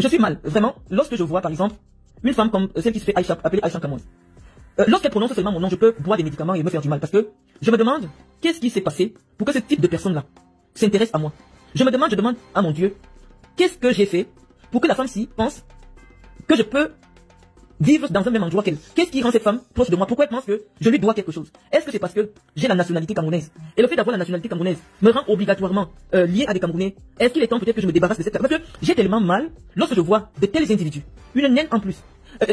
je suis mal, vraiment, lorsque je vois, par exemple, une femme comme celle qui se fait Aïcha, appelée Aïcha Kamoun. Lorsqu'elle prononce seulement mon nom, je peux boire des médicaments et me faire du mal. Parce que je me demande, qu'est-ce qui s'est passé pour que ce type de personne-là s'intéresse à moi? Je demande à mon Dieu, qu'est-ce que j'ai fait pour que la femme-ci pense que je peux vivre dans un même endroit qu'elle? Qu'est-ce qui rend cette femme proche de moi? Pourquoi elle pense que je lui dois quelque chose? Est-ce que c'est parce que j'ai la nationalité camerounaise? Et le fait d'avoir la nationalité camerounaise me rend obligatoirement lié à des Camerounais? Est-ce qu'il est temps peut-être que je me débarrasse de cette personne? Parce que j'ai tellement mal lorsque je vois de tels individus. Une naine en plus.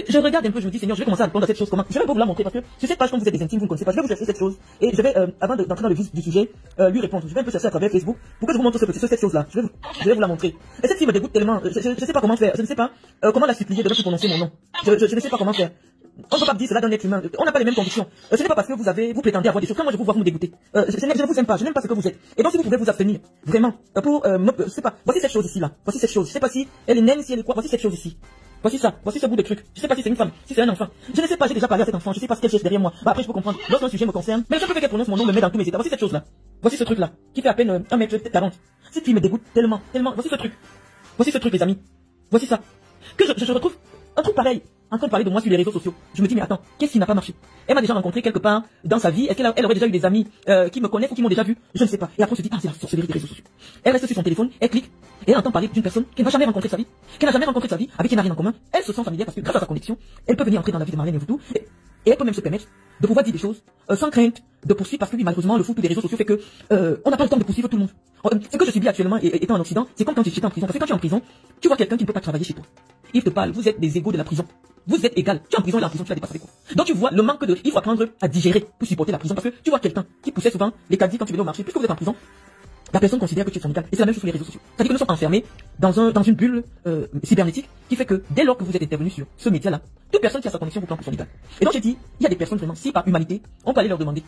Je regarde un peu, je me dis, Seigneur, je vais commencer à répondre à cette chose comment. Je vais vous la montrer parce que sur cette page, comme vous êtes des intimes, vous ne connaissez pas, je vais vous chercher cette chose. Et je vais, avant d'entrer dans le vif du sujet, lui répondre. Je vais un peu chercher à travers Facebook pour que je vous montre cette chose-là. Je vais vous la montrer. Et cette fille me dégoûte tellement, je ne sais pas comment faire. Je ne sais pas comment la supplier de ne plus prononcer mon nom. Je ne sais pas comment faire. On ne peut pas dire cela d'un être humain. On n'a pas les mêmes convictions. Ce n'est pas parce que vous prétendez avoir des choses. Quand moi je vous vois, vous me dégoûtez. Je ne vous aime pas. Je n'aime pas ce que vous êtes. Et donc si vous pouvez vous abstenir, vraiment, pour, je sais pas. Voici cette chose ici là. Voici cette chose. Je sais pas si elle est naine, si elle est quoi. Voici cette chose ici. Voici ça, voici ce bout de truc. Je sais pas si c'est une femme, si c'est un enfant. Je ne sais pas, j'ai déjà parlé à cet enfant, je sais pas ce qu'elle cherche derrière moi. Bah après je peux comprendre, lorsqu'un sujet me concerne, mais je peux qu'elle prononce mon nom, me met dans tous mes états. Voici cette chose là. Voici ce truc là, qui fait à peine 1 mètre peut-être 40. Cette fille me dégoûte tellement. Voici ce truc. Voici ce truc les amis. Voici ça. Que je retrouve un truc pareil, en train de parler de moi sur les réseaux sociaux. Je me dis mais attends, qu'est-ce qui n'a pas marché? Elle m'a déjà rencontré quelque part dans sa vie. Est-ce qu'elle aurait déjà eu des amis qui me connaissent ou qui m'ont déjà vu? Je ne sais pas. Et après on se dit, ah c'est la sorcellerie des réseaux sociaux. Elle reste sur son téléphone, elle clique, et elle entend parler d'une personne qu'elle n'a jamais rencontrée de sa vie, qu'elle n'a jamais rencontrée de sa vie, avec qui elle n'a rien en commun. Elle se sent familière parce que grâce à sa connexion, elle peut venir entrer dans la vie de Marlène et Voodoo, et elle peut même se permettre de pouvoir dire des choses sans crainte de poursuivre, parce que oui, malheureusement le foot des réseaux sociaux fait que on n'a pas le temps de poursuivre tout le monde. Ce que je subis actuellement étant en Occident, c'est comme quand j'étais en prison. Parce que quand tu es en prison, tu vois quelqu'un qui ne peut pas travailler chez toi. Il te parle, vous êtes des égaux de la prison. Vous êtes égal. Tu es en prison, il est en prison, tu l'as dépassé quoi. Donc tu vois le manque de... Il faut apprendre à digérer pour supporter la prison. Parce que tu vois quelqu'un qui poussait souvent les caddies quand tu venais au marché. Puisque vous êtes en prison, la personne considère que tu es son égal. Et c'est la même chose sur les réseaux sociaux. C'est-à-dire que nous sommes enfermés dans une bulle cybernétique qui fait que dès lors que vous êtes intervenu sur ce média-là, toute personne qui a sa connexion vous prend pour son égal. Et donc j'ai dit, il y a des personnes vraiment, si par humanité, on peut aller leur demander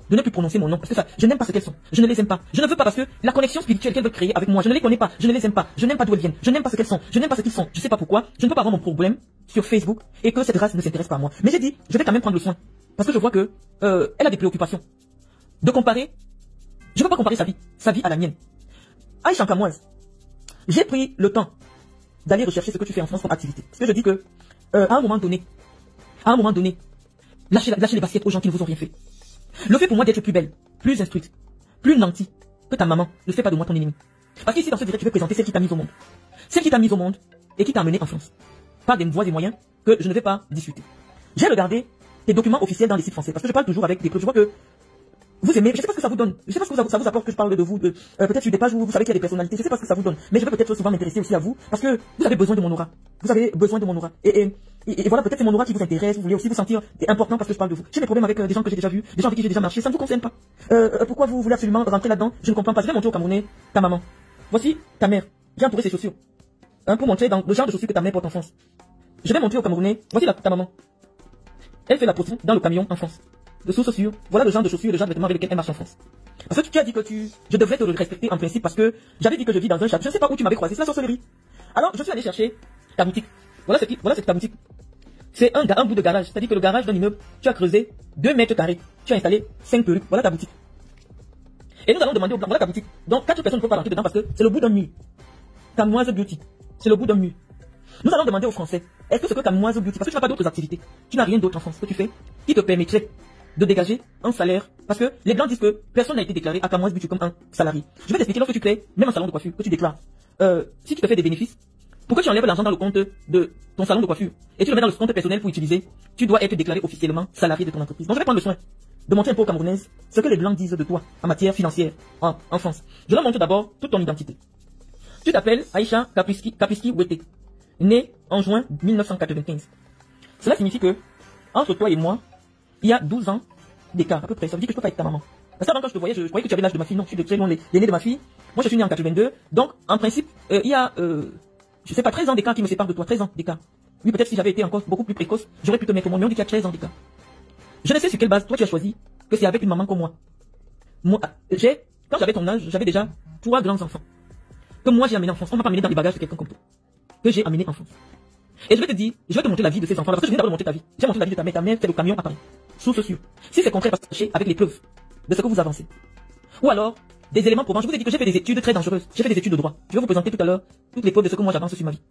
de ne plus prononcer mon nom. Parce que ça, je n'aime pas ce qu'elles sont. Je ne les aime pas. Je ne veux pas parce que la connexion spirituelle qu'elles veulent créer avec moi, je ne les connais pas. Je ne les aime pas. Je n'aime pas d'où elles viennent. Je n'aime pas ce qu'elles sont. Je n'aime pas ce qu'ils sont. Je sais pas pourquoi. Je ne peux pas avoir mon problème sur Facebook et que cette race ne s'intéresse pas à moi. Mais j'ai dit, je vais quand même prendre le soin. Parce que je vois que elle a des préoccupations. De comparer. Je ne veux pas comparer sa vie à la mienne. Aïcha Kamoise, j'ai pris le temps d'aller rechercher ce que tu fais en France comme activité. Parce que je dis que à un moment donné, lâchez les baskets aux gens qui ne vous ont rien fait. Le fait pour moi d'être plus belle, plus instruite, plus nantie que ta maman ne fait pas de moi ton ennemi. Parce qu'ici dans ce direct, tu veux présenter celle qui t'a mise au monde. Celle qui t'a mise au monde et qui t'a amené en France. Par des voies et moyens que je ne vais pas discuter. J'ai regardé tes documents officiels dans les sites français. Parce que je parle toujours avec des preuves. Je vois que vous aimez, je sais pas ce que ça vous donne. Je sais pas ce que ça vous apporte que je parle de vous. Peut-être sur des pages où vous savez qu'il y a des personnalités. Je sais pas ce que ça vous donne. Mais je vais peut-être souvent m'intéresser aussi à vous. Parce que vous avez besoin de mon aura. Vous avez besoin de mon aura. Et voilà, peut-être c'est mon aura qui vous intéresse. Vous voulez aussi vous sentir important parce que je parle de vous. J'ai des problèmes avec des gens que j'ai déjà vus, des gens avec qui j'ai déjà marché. Ça ne vous concerne pas. Pourquoi vous voulez absolument rentrer là-dedans? Je ne comprends pas. Je vais montrer au Camerounais ta maman. Voici ta mère. J'ai entouré ses chaussures. Pour montrer dans le genre de chaussures que ta mère porte en France. Je vais montrer au Camerounais. Voici ta maman. Elle fait la prostitution dans le camion en France. De sources sûres. Voilà le genre de chaussures et le genre de vêtements avec lesquels elle marche en France. Parce que tu as dit que je devrais te respecter en principe parce que j'avais dit que je vis dans un château. Je ne sais pas où tu m'avais croisé. C'est la sorcellerie. Alors, je suis allé chercher ta boutique. Voilà c'est ta boutique. C'est un bout de garage. C'est-à-dire que le garage d'un immeuble, tu as creusé 2 mètres carrés. Tu as installé 5 perruques. Voilà ta boutique. Et nous allons demander au blanc. Voilà ta boutique. Donc, 4 personnes ne peuvent pas rentrer dedans parce que c'est le bout d'un mur. Kamoise Beauty. C'est le bout d'un mur. Nous allons demander aux Français, est-ce que ce que Kamoise Beauty, parce que tu n'as pas d'autres activités, tu n'as rien d'autre en France que tu fais, qui te permettrait de dégager un salaire, parce que les Blancs disent que personne n'a été déclaré à Kamoise Beauty comme un salarié. Je vais t'expliquer, lorsque tu crées, même un salon de coiffure, que tu déclares, si tu te fais des bénéfices, pour que tu enlèves l'argent dans le compte de ton salon de coiffure, et tu le mets dans le compte personnel pour utiliser, tu dois être déclaré officiellement salarié de ton entreprise. Donc je vais prendre le soin de montrer un peu aux Camerounaises ce que les Blancs disent de toi en matière financière en France. Je leur montre d'abord toute ton identité. Tu t'appelles Aïcha Kapiski Wete, né en juin 1995. Cela signifie que, entre toi et moi, il y a 12 ans d'écart, à peu près. Ça veut dire que je peux pas être ta maman. Parce qu'avant, quand je te voyais, je croyais que tu avais l'âge de ma fille. Non, je suis de très loin l'aîné de ma fille. Moi, je suis né en 82. Donc, en principe, il y a, je sais pas, 13 ans d'écart qui me sépare de toi. 13 ans d'écart. Oui, peut-être si j'avais été encore beaucoup plus précoce, j'aurais pu te mettre au monde. Mais on dit qu'il y a 13 ans d'écart. Je ne sais sur quelle base, toi, tu as choisi que c'est avec une maman comme moi. Moi, quand j'avais ton âge, j'avais déjà 3 grands enfants. Que moi, j'ai amené en France. On m'a pas amené dans les bagages de quelqu'un comme toi. Que j'ai amené en France. Et je vais te dire, je vais te montrer la vie de ces enfants-là, parce que je viens d'abord de montrer ta vie. J'ai montré la vie de ta mère. Ta mère, c'est le camion à Paris. Source sûre. Si c'est contraire, sachez avec les preuves de ce que vous avancez. Ou alors, des éléments prouvant. Je vous ai dit que j'ai fait des études très dangereuses. J'ai fait des études de droit. Je vais vous présenter tout à l'heure toutes les preuves de ce que moi j'avance sur ma vie.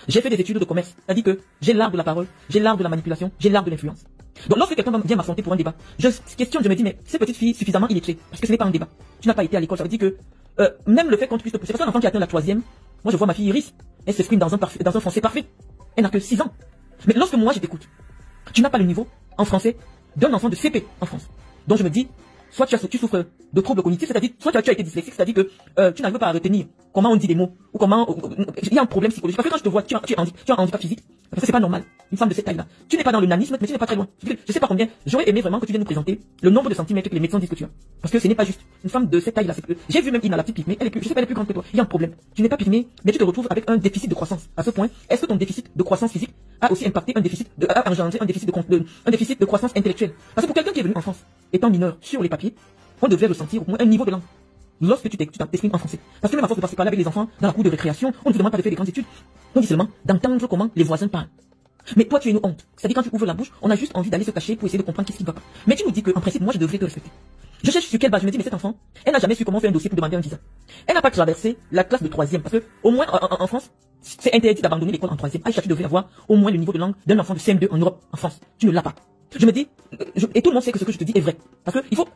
J'ai fait des études de commerce. C'est-à-dire que j'ai l'art de la parole, j'ai l'art de la manipulation, j'ai l'art de l'influence. Donc lorsque quelqu'un vient m'affronter pour un débat, je questionne, je me dis, mais cette petite fille suffisamment illettrée, parce que ce n'est pas un débat. Tu n'as pas été à l'école, ça veut dire que même le fait qu'on puisse te pousser, parce qu'un enfant qui atteint la 3e, moi je vois ma fille Iris, elle s'exprime dans un français parfait. Elle n'a que 6 ans. Mais lorsque moi je t'écoute, tu n'as pas le niveau en français d'un enfant de CP en France. Donc je me dis, soit tu souffres de troubles cognitifs, c'est-à-dire, soit tu as été dyslexique, c'est-à dire que tu n'arrives pas à retenir comment on dit des mots, ou comment, il y a un problème psychologique. Parce que quand je te vois, tu as un handicap physique, parce que c'est pas normal, une femme de cette taille-là. Tu n'es pas dans le nanisme, mais tu n'es pas très loin. Je sais pas combien, j'aurais aimé vraiment que tu viennes nous présenter le nombre de centimètres que les médecins disent que tu as. Parce que ce n'est pas juste. Une femme de cette taille-là, j'ai vu même Ina, la petite pygmée, je sais pas, elle est plus grande que toi. Il y a un problème. Tu n'es pas pygmée, mais tu te retrouves avec un déficit de croissance. À ce point, est-ce que ton déficit de croissance physique a aussi impacté a engendré un déficit de croissance intellectuelle? Parce que pour quelqu'un qui est venu en France, étant mineur, sur les papiers, on devrait ressentir au moins un niveau de langue lorsque tu t'exprimes en français. Parce que même à force de passer par là avec les enfants dans la cour de récréation, on ne te demande pas de faire des grandes études. On dit seulement d'entendre comment les voisins parlent. Mais toi, tu es une honte. C'est-à-dire quand tu ouvres la bouche, on a juste envie d'aller se cacher pour essayer de comprendre qu'est-ce qui ne va pas. Mais tu nous dis qu'en principe, moi, je devrais te respecter. Je cherche sur quelle base. Je me dis, mais cet enfant, elle n'a jamais su comment faire un dossier pour demander un visa. Elle n'a pas traversé la classe de 3e. Parce que, au moins, en France, c'est interdit d'abandonner l'école en 3e. Aïcha, tu devrais avoir au moins le niveau de langue d'un enfant de CM2 en Europe, en France. Tu ne l'as pas. Je me dis, et tout le monde sait que ce que je te dis est vrai. Parce que il faut,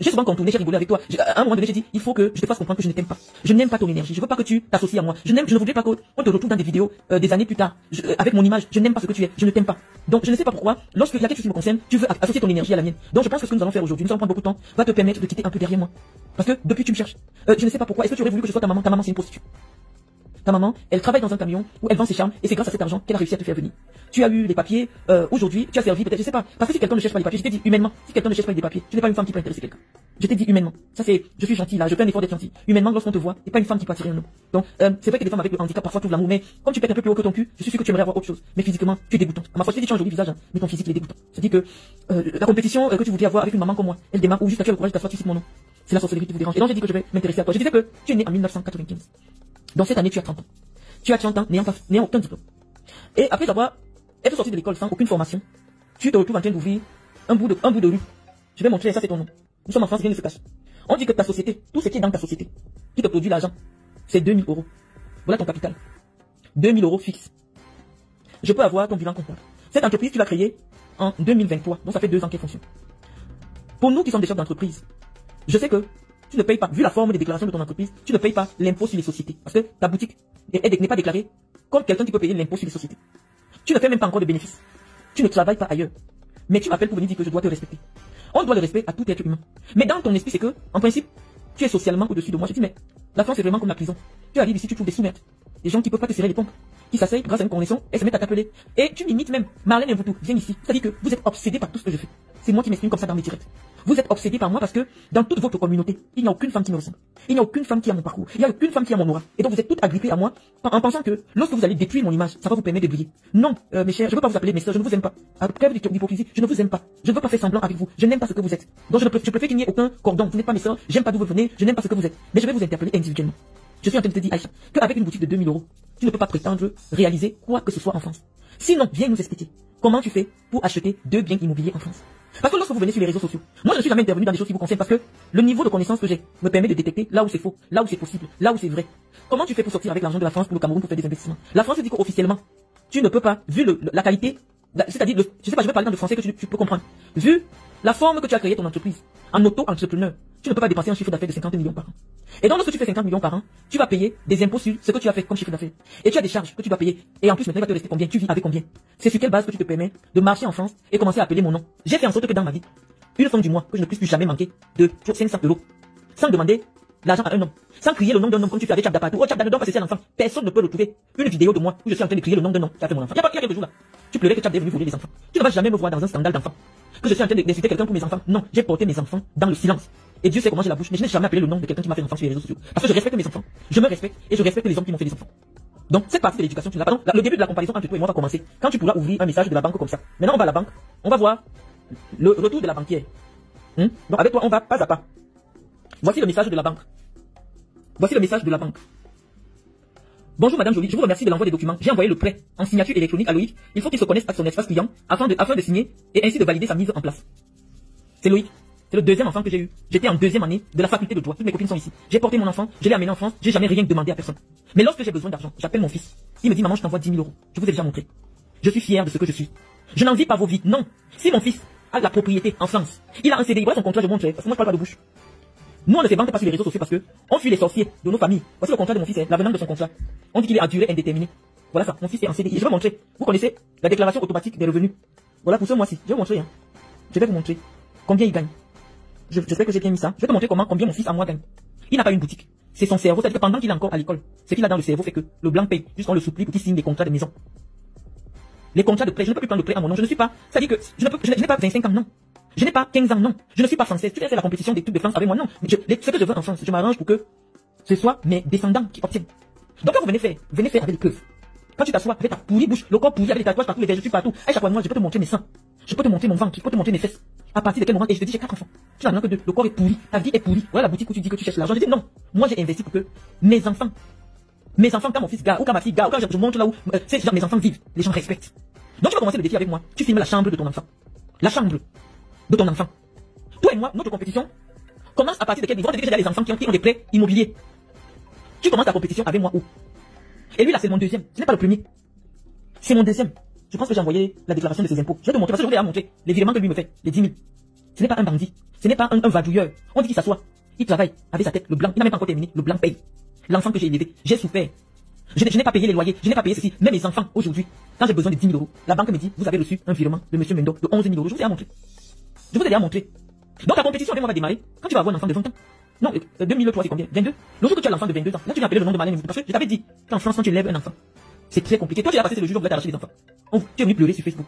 j'ai souvent contourné, j'ai rigolé avec toi. À un moment donné, j'ai dit, il faut que je te fasse comprendre que je ne t'aime pas. Je n'aime pas ton énergie. Je veux pas que tu t'associes à moi. Je ne voudrais pas qu'on te retrouve dans des vidéos des années plus tard, avec mon image. Je n'aime pas ce que tu es. Je ne t'aime pas. Donc, je ne sais pas pourquoi, lorsqu'il y a quelque chose qui me concerne, tu veux associer ton énergie à la mienne. Donc, je pense que ce que nous allons faire aujourd'hui, nous allons prendre beaucoup de temps, va te permettre de quitter un peu derrière moi. Parce que depuis tu me cherches. Je ne sais pas pourquoi. Est-ce que tu aurais voulu que je sois ta maman? Ta maman, c'est une prostituée. Ta maman, elle travaille dans un camion où elle vend ses charmes et c'est grâce à cet argent qu'elle a réussi à te faire venir. Tu as eu les papiers, aujourd'hui, tu as servi peut-être, je sais pas. Parce que si quelqu'un ne cherche pas les papiers, je t'ai dit humainement, si quelqu'un ne cherche pas les papiers, tu n'es pas une femme qui peut intéresser quelqu'un. Je t'ai dit humainement. Ça c'est, je suis gentil là, je fais un effort d'être gentil. Humainement, lorsqu'on te voit, t'es pas une femme qui peut attirer un homme. Donc, c'est vrai que les femmes avec le handicap parfois trouvent l'amour, mais comme tu pètes un peu plus haut que ton cul, je suis sûr que tu aimerais avoir autre chose. Mais physiquement, tu es dégoûtant. À ma foi, je t'ai dit tu as un joli visage, hein, mais ton physique il est dégoûtant. C'est-à-dire que la compétition que tu voudrais avoir avec une maman comme moi, elle démarre ou juste tu as le courage de t'asseoir, tu cites mon nom. C'est la sorcellerie qui vous dérange. Et donc j'ai dit que je vais m'intéresser à toi. Je disais que tu es né en 1995. Donc cette année tu as 30 ans. Tu as 30 ans n'ayant aucun diplôme. Et après avoir été sorti de l'école sans aucune formation, tu te retrouves en train d'ouvrir un bout de rue. Je vais montrer, ça c'est ton nom. Nous sommes en France, rien ne se cache. On dit que ta société, tout ce qui est dans ta société, qui te produit l'argent, c'est 2000 euros. Voilà ton capital. 2000 euros fixe. Je peux avoir ton bilan comptable. Cette entreprise, tu l'as créée en 2023, donc ça fait 2 ans qu'elle fonctionne. Pour nous qui sommes des chefs d'entreprise, je sais que tu ne payes pas, vu la forme des déclarations de ton entreprise, tu ne payes pas l'impôt sur les sociétés. Parce que ta boutique n'est pas déclarée comme quelqu'un qui peut payer l'impôt sur les sociétés. Tu ne fais même pas encore de bénéfices. Tu ne travailles pas ailleurs. Mais tu m'appelles pour venir dire que je dois te respecter. On doit le respect à tout être humain. Mais dans ton esprit, c'est que, en principe, tu es socialement au-dessus de moi. Je dis, mais la France est vraiment comme la prison. Tu arrives ici, tu trouves des sous-maîtres. Des gens qui ne peuvent pas te serrer les pompes. Qui s'asseyent grâce à une connexion et se mettent à t'appeler. Et tu m'imites même. Marlène Mvutu, viens ici. C'est-à-dire que vous êtes obsédé par tout ce que je fais. C'est moi qui m'exprime comme ça dans mes directs. Vous êtes obsédé par moi parce que dans toute votre communauté, il n'y a aucune femme qui me ressemble. Il n'y a aucune femme qui a mon parcours. Il n'y a aucune femme qui a mon aura. Et donc vous êtes toutes agrippées à moi en pensant que lorsque vous allez détruire mon image, ça va vous permettre de briller. Non, mes chers, je ne veux pas vous appeler mes soeurs, je ne vous aime pas. À preuve d'hypocrisie, je ne vous aime pas. Je ne veux pas faire semblant avec vous. Je n'aime pas ce que vous êtes. Donc je préfère qu'il n'y ait aucun cordon. Vous n'êtes pas mes soeurs, j'aime pas d'où vous venez, je n'aime pas ce que vous êtes. Mais je vais vous interpeller individuellement. Je suis en train de te dire, Aïcha, qu'avec une boutique de 2000 euros, tu ne peux pas prétendre réaliser quoi que ce soit en France. Sinon, viens nous expliquer comment tu fais pour acheter 2 biens immobiliers en France. Parce que lorsque vous venez sur les réseaux sociaux, moi je ne suis jamais intervenu dans des choses qui vous concernent parce que le niveau de connaissance que j'ai me permet de détecter là où c'est faux, là où c'est possible, là où c'est vrai. Comment tu fais pour sortir avec l'argent de la France pour le Cameroun pour faire des investissements? La France dit qu'officiellement, tu ne peux pas, vu la qualité, c'est-à-dire, je sais pas, je vais parler dans le français que tu peux comprendre. Vu la forme que tu as créé ton entreprise, en auto-entrepreneur, tu ne peux pas dépasser un chiffre d'affaires de 50 millions par an. Et donc, lorsque tu fais 50 millions par an, tu vas payer des impôts sur ce que tu as fait comme chiffre d'affaires. Et tu as des charges que tu dois payer. Et en plus, maintenant, il va te rester combien? Tu vis avec combien? C'est sur quelle base que tu te permets de marcher en France et commencer à appeler mon nom? J'ai fait en sorte que dans ma vie, une somme du mois, que je ne puisse plus jamais manquer de 500 euros, sans demander l'argent à un homme, sans crier le nom d'un homme comme tu fais avec Chap Dapatou. Oh, Chap Dapatou, c'est un enfant. Personne ne peut retrouver une vidéo de moi où je suis en train de crier le nom d'un homme qui a fait mon enfant. Il y a quelques jours là. Tu pleurais que Chap est venu voler les enfants. Tu ne vas jamais me voir dans un scandale d'enfants. Que je suis en train d'insulter quelqu'un pour mes enfants. Non, j'ai porté mes enfants dans le silence. Et Dieu sait comment j'ai la bouche, mais je n'ai jamais appelé le nom de quelqu'un qui m'a fait un enfant sur les réseaux sociaux. Parce que je respecte mes enfants. Je me respecte et je respecte les hommes qui m'ont fait des enfants. Donc, cette partie de l'éducation, tu l'as pas. Donc, le début de la comparaison entre toi et moi va commencer quand tu pourras ouvrir un message de la banque comme ça. Maintenant, on va à la banque. On va voir le retour de la banquière. Donc, avec toi, on va pas à pas. Voici le message de la banque. Voici le message de la banque. Bonjour Madame Jolie, je vous remercie de l'envoi des documents. J'ai envoyé le prêt en signature électronique à Loïc. Il faut qu'il se connecte à son espace client afin de signer et ainsi de valider sa mise en place. C'est Loïc. C'est le deuxième enfant que j'ai eu. J'étais en deuxième année de la faculté de droit. Toutes mes copines sont ici. J'ai porté mon enfant, je l'ai amené en France, j'ai jamais rien demandé à personne. Mais lorsque j'ai besoin d'argent, j'appelle mon fils. Il me dit, maman, je t'envoie 10 000 euros. Je vous ai déjà montré. Je suis fier de ce que je suis. Je n'envie pas vos vies. Non. Si mon fils a de la propriété en France, il a un CDI, voilà son contrat, je montre, parce que moi je parle pas de bouche. Nous, on ne se vante pas sur les réseaux sociaux parce que on fuit les sorciers de nos familles. Voici le contrat de mon fils, l'avenant de son contrat. On dit qu'il est à durée indéterminée. Voilà ça. Mon fils est en CDI. Et je vais montrer. Vous connaissez la déclaration automatique des revenus. Voilà pour ce mois-ci. Je vais vous montrer. Hein. Je vais vous montrer combien il gagne. J'espère que j'ai bien mis ça. Je vais te montrer combien mon fils à moi gagne. Il n'a pas une boutique. C'est son cerveau. C'est-à-dire que pendant qu'il est encore à l'école, ce qu'il a dans le cerveau fait que le blanc paye. Juste on le supplie pour qu'il signe des contrats de maison. Les contrats de prêt. Je ne peux plus prendre de prêt à mon nom. Je ne suis pas. C'est-à-dire que je n'ai pas 25 ans, non. Je n'ai pas 15 ans, non. Je ne suis pas française. Tu viens faire la compétition des trucs de France avec moi, non. Ce que je veux en France, je m'arrange pour que ce soit mes descendants qui obtiennent. Donc quand vous venez faire avec les keufs. Quand tu t'assois avec ta pourrie bouche, le corps pourri avec les tatouages partout, les vergetures partout, à chaque fois moi je peux te montrer mes seins. Je peux te montrer mon ventre, je peux te montrer mes fesses. À partir de quel moment, et je te dis j'ai 4 enfants. Tu n'as rien que 2, le corps est pourri, ta vie est pourrie. Voilà la boutique où tu dis que tu cherches l'argent. Je dis non. Moi j'ai investi pour que mes enfants, quand mon fils gare, ou quand ma fille gare, ou quand je montre là où, mes enfants vivent, les gens respectent. Donc tu vas commencer le défi avec moi. Tu filmes la chambre de ton enfant. La chambre de ton enfant. Toi et moi, notre compétition commence à partir de quel niveau? On te dit que j'ai les enfants qui ont des prêts immobiliers. Tu commences ta compétition avec moi où? Et lui là c'est mon deuxième, ce n'est pas le premier. C'est mon deuxième. Je pense que j'ai envoyé la déclaration de ses impôts. Je vais te montrer, parce que je voulais montrer les virements que lui me fait, les 10 000. Ce n'est pas un bandit, ce n'est pas un vadrouilleur. On dit qu'il s'assoit, il travaille avec sa tête, le blanc, il n'a même pas encore terminé, le blanc paye. L'enfant que j'ai élevé, j'ai souffert. Je n'ai pas payé les loyers, je n'ai pas payé ceci. Même mes enfants, aujourd'hui, quand j'ai besoin de 10 000 euros, la banque me dit, vous avez reçu un virement de monsieur Mendo de 11 000 euros. Je vous ai à montrer. Je vous ai déjà montré. Donc la compétition avec moi va démarrer quand tu vas avoir un enfant de 20 ans. Non, 2003 c'est combien? 22. Le jour que tu as l'enfant de 22 ans, là tu viens appeler le nom de Marlène, parce que je t'avais dit qu'en France quand tu élèves un enfant, c'est très compliqué. Toi tu as passé le jour où tu as arraché les enfants. Tu es venu pleurer sur Facebook.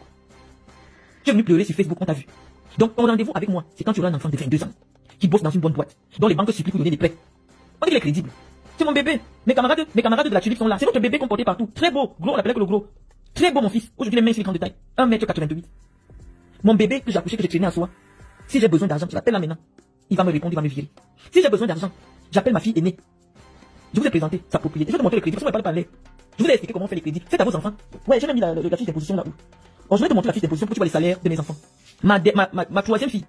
On t'a vu. Donc ton rendez-vous avec moi, c'est quand tu auras un enfant de 22 ans, qui bosse dans une bonne boîte, dont les banques supplient pour donner des prêts. On dit qu'il est crédible. C'est mon bébé. Mes camarades de la tulipe sont là. C'est notre bébé qu'on portait partout. Très beau. Gros, on l'appelait que le gros. Très beau mon fils. Aujourd'hui les mains sont grandes de taille. 1m88. Mon bébé que j'ai accouché, que j'ai traîné à soi. Si j'ai besoin d'argent, je l'appelle là maintenant. Il va me répondre, il va me virer. Si j'ai besoin d'argent, j'appelle ma fille aînée. Je vous ai présenté sa propriété. Je vais te montrer le crédit. Parce qu'on ne va pas parler. Je vous ai expliqué comment on fait les crédits. Faites à vos enfants. Ouais, j'ai même mis la fiche d'imposition là-haut. Bon, je vais te montrer la fiche d'imposition pour que tu vois les salaires de mes enfants. Ma troisième fille,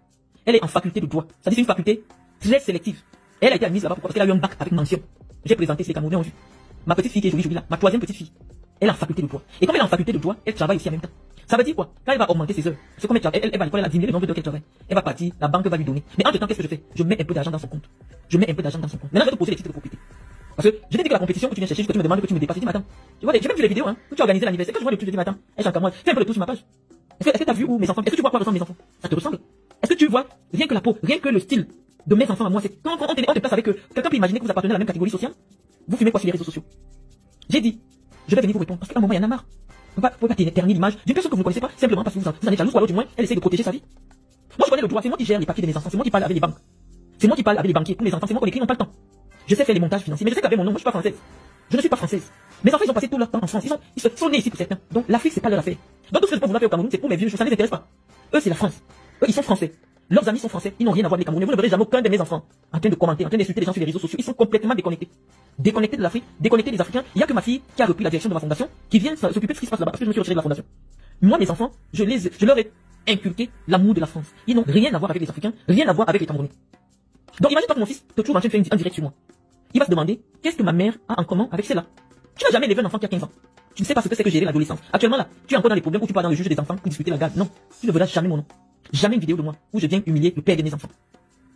elle est en faculté de droit. Ça dit c'est une faculté très sélective. Elle a été admise là-bas parce qu'elle a eu un bac avec mention. J'ai présenté, ces Camerounais ont vu. Ma petite fille qui est jolie là, ma troisième petite fille, elle est en faculté de droit. Et comme elle est en faculté de droit, elle travaille aussi en même temps. Ça veut dire quoi? Quand elle va augmenter ses heures, c'est comme elle va à l'école, elle a diminué le nombre d'heures qu'elle travaille. Elle va partir, la banque va lui donner. Mais entre temps, qu'est-ce que je fais? Je mets un peu d'argent dans son compte. Maintenant, je vais te poser les titres de propriété. Parce que je t'ai dit que la compétition que tu viens chercher, que tu me demandes, que tu me dépasses. Je dis, mais attends, tu vois, j'ai même vu les vidéos, hein, où tu as organisé l'anniversaire. Quand je vois le truc, je dis, mais attends, elle chante à moi. Fais un peu le tour sur ma page. Est-ce que tu as vu où mes enfants? Est-ce que tu vois à quoi ressemblent mes enfants? Ça te ressemble? Est-ce que tu vois rien que la peau, rien que le style de mes enfants à moi? C'est quand on te place avec eux. Quelqu'un peut imaginer que vous appartenez à la même catégorie sociale? Vous fumez quoi sur les réseaux sociaux? J'ai dit, je vais venir vous répondre parce qu'à un moment, il y en a marre. Vous ne pouvez pas éterniser l'image d'une personne que vous ne connaissez pas simplement parce que vous en êtes jaloux ou alors du moins elle essaie de protéger sa vie. Moi je connais le droit, c'est moi qui gère les papiers de mes enfants, c'est moi qui parle avec les banques. C'est moi qui parle avec les banquiers pour mes enfants, c'est moi qu'on écrit, ils n'ont pas le temps. Je sais faire les montages financiers, mais je sais qu'avec mon nom, moi je suis pas française. Je ne suis pas française. Mes enfants ils ont passé tout leur temps en France, ils sont nés ici pour certains. Donc l'Afrique c'est pas leur affaire. Donc tout ce que je peux vouloir faire au Cameroun, c'est pour mes vieux, ça ne les intéresse pas. Eux c'est la France. Eux ils sont français. Leurs amis sont français, ils n'ont rien à voir avec les Camerounais. Vous ne verrez jamais aucun de mes enfants en train de commenter, en train d'insulter les gens sur les réseaux sociaux. Ils sont complètement déconnectés. Déconnectés de l'Afrique, déconnectés des Africains. Il n'y a que ma fille qui a repris la direction de ma fondation, qui vient s'occuper de ce qui se passe là-bas, parce que je me suis retiré de la fondation. Moi, mes enfants, je leur ai inculqué l'amour de la France. Ils n'ont rien à voir avec les Africains, rien à voir avec les Camerounais. Donc imagine-toi que mon fils te trouve en train de faire un direct sur moi. Il va se demander, qu'est-ce que ma mère a en commun avec celle-là? Tu n'as jamais élevé un enfant qui a 15 ans. Tu ne sais pas ce que c'est que gérer l'adolescence. Actuellement là, tu es encore dans les problèmes où tu pars dans le juge des enfants pour discuter la garde. Non, tu ne verras jamais mon nom. Jamais une vidéo de moi où je viens humilier le père de mes enfants.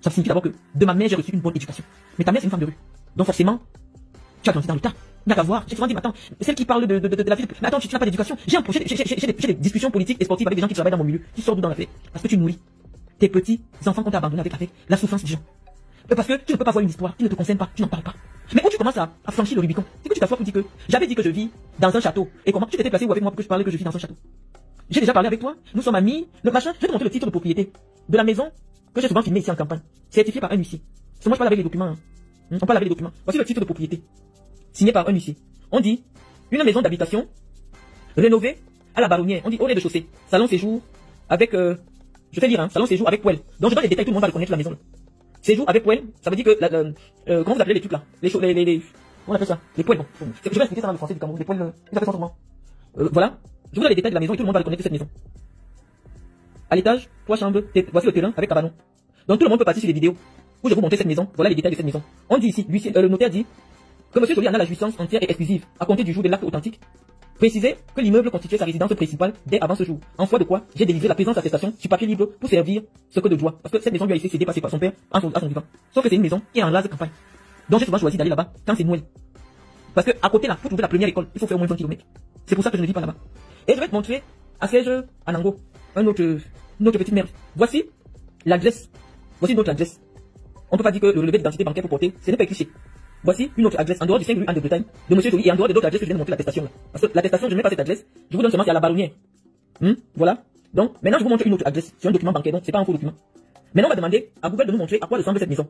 Ça signifie d'abord que de ma mère j'ai reçu une bonne éducation. Mais ta mère c'est une femme de rue. Donc forcément, tu as grandi dans le tas. Il n'y a qu'à voir. J'ai souvent dit, mais attends, celle qui parle de la vie, mais attends, tu n'as pas d'éducation. J'ai des discussions politiques et sportives avec des gens qui travaillent dans mon milieu, qui sortent d'où dans la fête. Parce que tu nourris tes petits enfants qu'on t'a abandonnés avec la souffrance des gens. Parce que tu ne peux pas voir une histoire qui ne te concerne pas, tu n'en parles pas. Mais où tu commences à franchir le Rubicon, c'est que tu t'assois pour dire que j'avais dit que je vis dans un château. Et comment tu t'étais placé où avec moi pour que je parle que je vis dans un château? J'ai déjà parlé avec toi, nous sommes amis, le machin, je vais te montrer le titre de propriété de la maison que j'ai souvent filmé ici en campagne, certifié par un huissier. C'est moi je parle avec les documents. Hein. On parle avec les documents. Voici le titre de propriété, signé par un huissier. On dit, une maison d'habitation, rénovée à la baronnière. On dit au rez-de-chaussée, salon séjour avec, je fais lire, hein, salon séjour avec poêle. Donc je donne les détails, tout le monde va reconnaître la maison. Là. Séjour avec poêle, ça veut dire que, comment vous appelez les trucs là? On appelle ça? Les poêles, bon. Je vais expliquer ça dans le français du Cameroun. Les poêles, ils appellent ça comment? Voilà. Je vous donne les détails de la maison et tout le monde va reconnaître cette maison. À l'étage, 3 chambres, voici le terrain avec cabanon. Donc tout le monde peut passer sur les vidéos où je vous montrer cette maison. Voilà les détails de cette maison. On dit ici, le notaire dit que M. Joly en a la jouissance entière et exclusive à compter du jour de l'acte authentique. Précisez que l'immeuble constituait sa résidence principale dès avant ce jour. En foi de quoi, j'ai délivré la présence attestation sur papier libre pour servir ce que de droit. Parce que cette maison lui a été cédée par son père à son vivant. Sauf que c'est une maison qui est en rase campagne. Donc j'ai souvent choisi d'aller là-bas quand c'est Noël. Parce que à côté là, pour trouver la première école, il faut faire au moins 20 km. C'est pour ça que je ne vis pas là-bas. Et je vais te montrer à Serge Anango, une autre petite merde. Voici l'adresse. Voici une autre adresse. On peut pas dire que le relevé d'identité bancaire pour porter, ce n'est pas écrit. Voici une autre adresse en dehors du 5 rue Anne de Bretagne de M. Joly et en dehors de d'autres adresses que je viens de montrer l'attestation là. Parce que l'attestation, je ne mets pas cette adresse, je vous donne seulement c'est à la baronnière. Voilà. Donc maintenant je vous montre une autre adresse sur un document bancaire, donc c'est pas un faux document. Maintenant on va demander à Google de nous montrer à quoi ressemble cette maison.